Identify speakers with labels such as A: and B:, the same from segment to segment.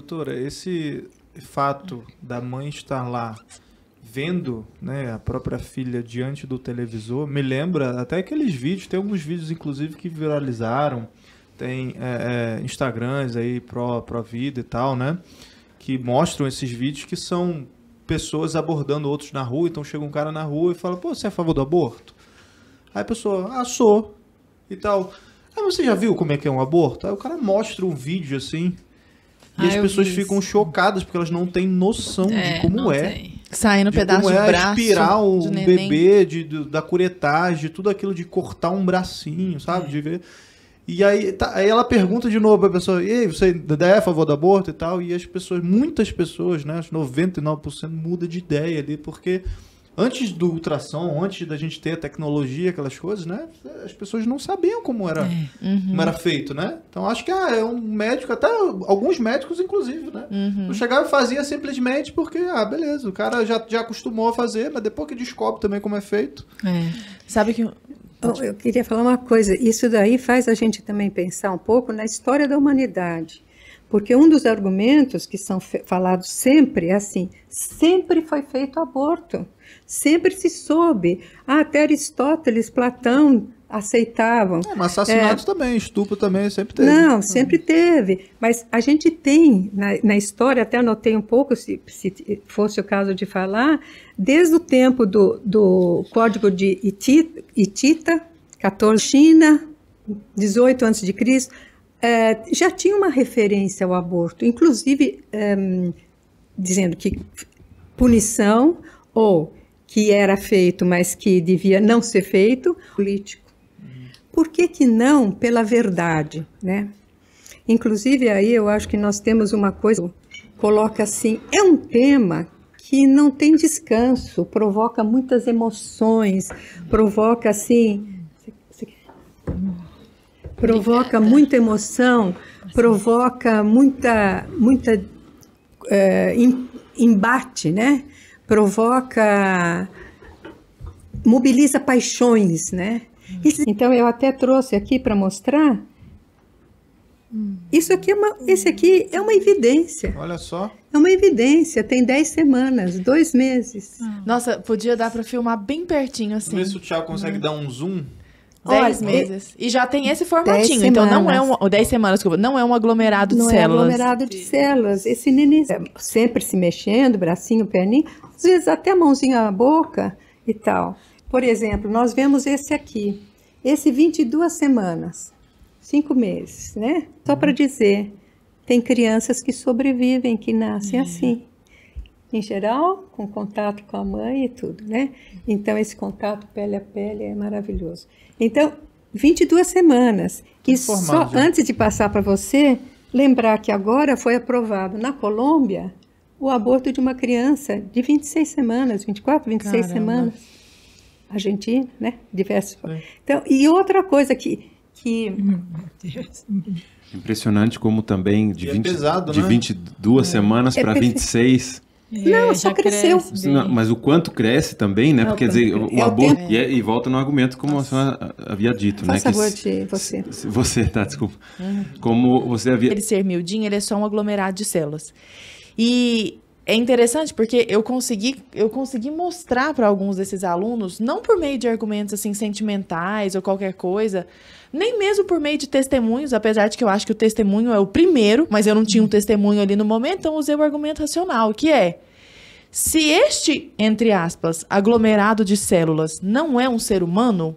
A: doutora, esse fato da mãe estar lá vendo, né, a própria filha diante do televisor, me lembra até aqueles vídeos, tem alguns vídeos inclusive que viralizaram, tem Instagrams aí pró-vida e tal, né, que mostram esses vídeos que são pessoas abordando outros na rua. Então chega um cara na rua e fala, pô, você é a favor do aborto? Aí a pessoa, sou, e tal. Aí você já viu como é que é um aborto? Aí o cara mostra um vídeo assim, e as pessoas ficam chocadas, porque elas não têm noção de como
B: saindo pedaço de braço
A: aspirar um bebê, da curetagem, de tudo aquilo de cortar um bracinho, sabe? De ver. E aí ela pergunta de novo pra pessoa, e aí, você é a favor do aborto e tal? E as pessoas, muitas pessoas, né, 99% muda de ideia ali, porque antes do ultrassom, antes da gente ter a tecnologia, aquelas coisas, né, as pessoas não sabiam como era feito, né? Então acho que é um médico, até alguns médicos inclusive, né? Eu chegava e fazia simplesmente porque, beleza, o cara já acostumou a fazer, mas depois que descobre também como é feito.
B: Sabe que...
C: Eu queria falar uma coisa, isso daí faz a gente também pensar um pouco na história da humanidade, porque um dos argumentos que são falados sempre é assim, sempre foi feito aborto, sempre se soube, até Aristóteles, Platão aceitavam.
A: Mas assassinatos também, estupro também sempre teve.
C: Não, sempre teve, mas a gente tem na história, até anotei um pouco, se fosse o caso de falar, desde o tempo do Código de Hitita, 14, China, 18 a.C., já tinha uma referência ao aborto, inclusive dizendo que punição, ou que era feito, mas que devia não ser feito, político. Por que não pela verdade, né? Inclusive aí eu acho que nós temos uma coisa, coloca assim, é um tema que não tem descanso, provoca muitas emoções, provoca assim, provoca muita emoção, provoca muita embate, né? Mobiliza paixões, né? Então eu até trouxe aqui para mostrar. Esse aqui é uma evidência.
A: Olha só.
C: É uma evidência, tem 10 semanas, 2 meses.
B: Nossa, podia dar para filmar bem pertinho assim.
A: Vamos ver se o Thiago consegue dar um zoom.
B: 10 meses. E já tem esse formatinho, então não é 10 semanas, não é um aglomerado de células.
C: Não é aglomerado de células. Esse neném sempre se mexendo, bracinho, perninho, às vezes até a mãozinha na boca e tal. Por exemplo, nós vemos esse aqui, esse 22 semanas, 5 meses, né? Só para dizer, tem crianças que sobrevivem, que nascem assim. Em geral, com contato com a mãe e tudo, né? Então, esse contato pele a pele é maravilhoso. Então, 22 semanas. E só antes de passar para você, lembrar que agora foi aprovado na Colômbia o aborto de uma criança de 26 semanas, 24, 26 semanas. Argentina, né? Diversos. Então, e outra coisa que
D: impressionante como também de 22 semanas para 26.
C: Não, só cresceu.
D: Não, mas o quanto cresce também, né? Porque, quer dizer, o aborto... E volta no argumento, como a senhora havia dito, né?
C: Faz favor de você.
D: Você, tá, desculpa. Como você havia...
B: Ele ser miudinho, ele é só um aglomerado de células. E é interessante porque eu consegui mostrar para alguns desses alunos, não por meio de argumentos assim sentimentais ou qualquer coisa, nem mesmo por meio de testemunhos, apesar de que eu acho que o testemunho é o primeiro, mas eu não tinha um testemunho ali no momento, então usei o argumento racional, que é, se este, entre aspas, aglomerado de células não é um ser humano,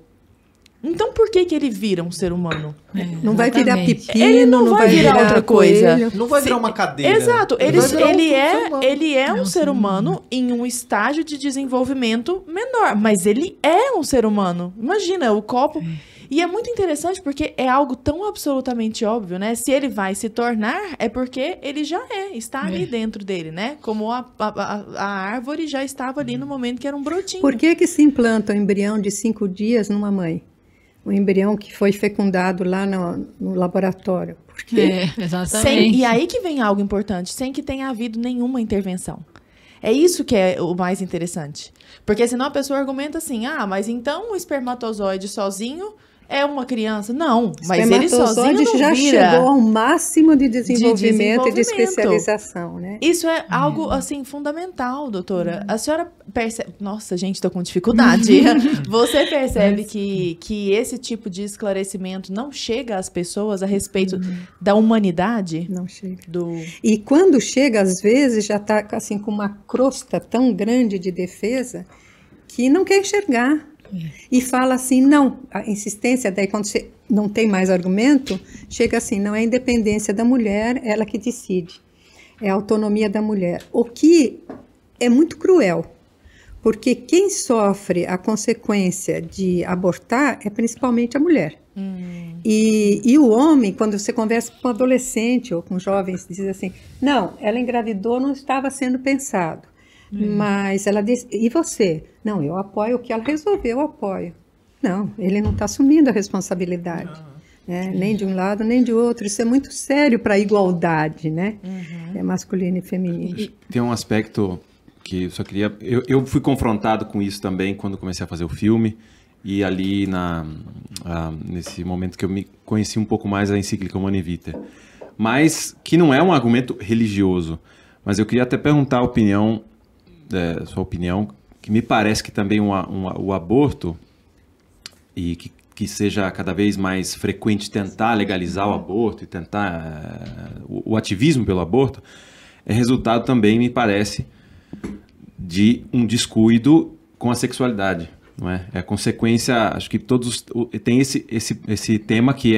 B: então por que ele vira um ser humano?
C: Não vai virar pepino,
B: ele não vai virar outra coisa.
A: Não vai virar uma cadeira.
B: Exato. Ele é um ser humano em um estágio de desenvolvimento menor, mas ele é um ser humano. Imagina, o copo... E é muito interessante porque é algo tão absolutamente óbvio, né? Se ele vai se tornar, é porque ele já está ali dentro dele, né? Como a árvore já estava ali no momento que era um brotinho.
C: Por que se implanta um embrião de 5 dias numa mãe? Um embrião que foi fecundado lá no laboratório. Porque
B: exatamente. E aí que vem algo importante, sem que tenha havido nenhuma intervenção. É isso que é o mais interessante. Porque senão a pessoa argumenta assim, mas então o espermatozoide sozinho É uma criança? Não, mas ele sozinho não
C: já
B: vira.
C: chegou ao máximo de desenvolvimento e de especialização, né?
B: Isso é algo, assim, fundamental, doutora. A senhora percebe... Nossa, gente, tô com dificuldade. Você percebe que esse tipo de esclarecimento não chega às pessoas a respeito da humanidade?
C: Não chega. E quando chega, às vezes, já está assim, com uma crosta tão grande de defesa que não quer enxergar. E fala assim, não, a insistência, daí quando você não tem mais argumento, chega assim, não é a independência da mulher, ela que decide, é a autonomia da mulher, o que é muito cruel, porque quem sofre a consequência de abortar é principalmente a mulher. E o homem, quando você conversa com um adolescente ou com jovens, diz assim, não, ela engravidou, não estava sendo pensado. Mas ela disse, e você? Não, eu apoio o que ela resolveu, eu apoio. Não, ele não está assumindo a responsabilidade, né? Nem de um lado, nem de outro. Isso é muito sério para a igualdade, né? É masculino e feminino.
D: Tem um aspecto que eu só queria... Eu fui confrontado com isso também quando comecei a fazer o filme, e ali nesse momento que eu me conheci um pouco mais a encíclica Humanae Vitae. Mas que não é um argumento religioso. Mas eu queria até perguntar sua opinião, que me parece que também o aborto, e que seja cada vez mais frequente tentar legalizar o aborto e tentar o ativismo pelo aborto, é resultado também, me parece, de um descuido com a sexualidade, não é? É consequência, acho que todos tem esse tema que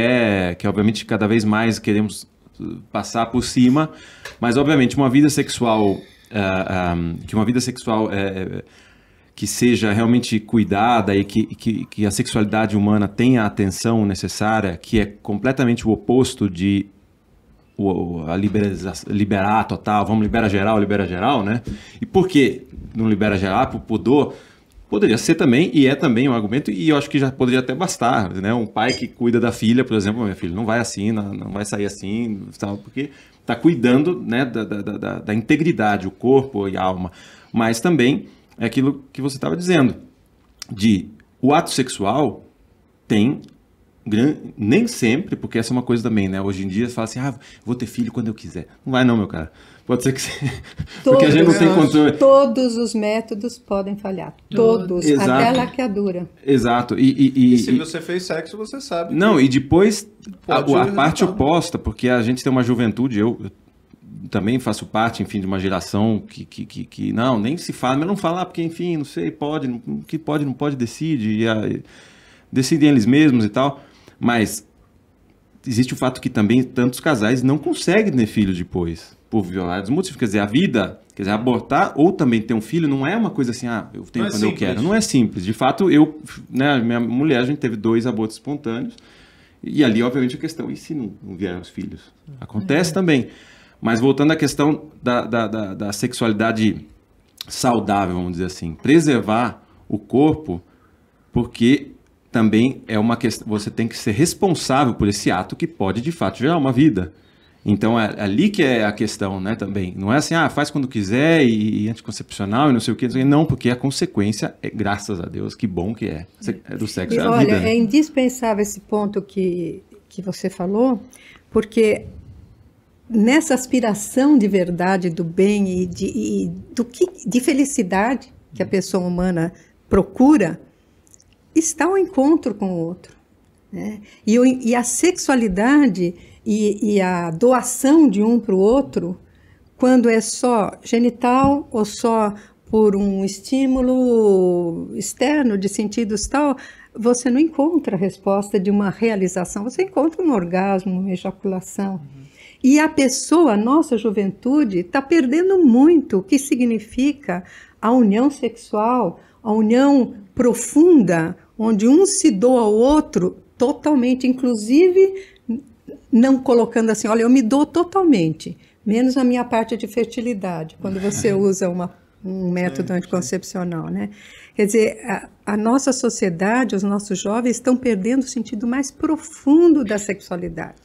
D: obviamente cada vez mais queremos passar por cima, mas obviamente uma vida sexual que seja realmente cuidada e que a sexualidade humana tenha a atenção necessária, que é completamente o oposto de liberar total, vamos libera geral, né? E por que não libera geral? Por pudor? Poderia ser também, e é também um argumento, e eu acho que já poderia até bastar, né? Um pai que cuida da filha, por exemplo, minha filha, não vai assim, não vai sair assim, porque está cuidando, né, da integridade, o corpo e a alma. Mas também é aquilo que você estava dizendo, o ato sexual tem, nem sempre, porque essa é uma coisa também, né? Hoje em dia você fala assim, vou ter filho quando eu quiser. Não vai não, meu cara. Pode ser que porque a gente não tem controle.
C: Todos os métodos podem falhar. Todos.
D: Exato.
C: Até a laqueadura.
D: Exato.
A: E se você fez sexo, você sabe.
D: Não, e depois a parte oposta, porque a gente tem uma juventude, eu também faço parte, enfim, de uma geração que não, nem se fala, mas não falar, porque, enfim, não sei, não pode, decidem eles mesmos e tal, mas existe o fato que também tantos casais não conseguem ter filho depois, por vários motivos. Quer dizer, abortar ou também ter um filho não é uma coisa assim, eu tenho quando eu quero. Não é simples. De fato, minha mulher, a gente teve 2 abortos espontâneos, e ali, obviamente, a questão, e se não vieram os filhos? Acontece também. Mas voltando à questão da sexualidade saudável, vamos dizer assim, preservar o corpo, porque também é uma questão, você tem que ser responsável por esse ato que pode, de fato, gerar uma vida. Então, é ali que é a questão, né, também. Não é assim, faz quando quiser e anticoncepcional e não sei o que. Não, porque a consequência é, graças a Deus, que bom que é do sexo da vida.
C: Olha, é indispensável esse ponto que você falou, porque nessa aspiração de verdade, do bem e de felicidade que a pessoa humana procura, está o encontro com o outro, né? E a sexualidade e a doação de um para o outro, quando é só genital ou só por um estímulo externo de sentidos tal, você não encontra a resposta de uma realização, você encontra um orgasmo, uma ejaculação. E a pessoa, a nossa juventude, está perdendo muito o que significa a união sexual, a união profunda, onde um se doa ao outro totalmente, inclusive não colocando assim, olha, eu me dou totalmente, menos a minha parte de fertilidade, quando você usa um método anticoncepcional, né? Quer dizer, a nossa sociedade, os nossos jovens estão perdendo o sentido mais profundo da sexualidade.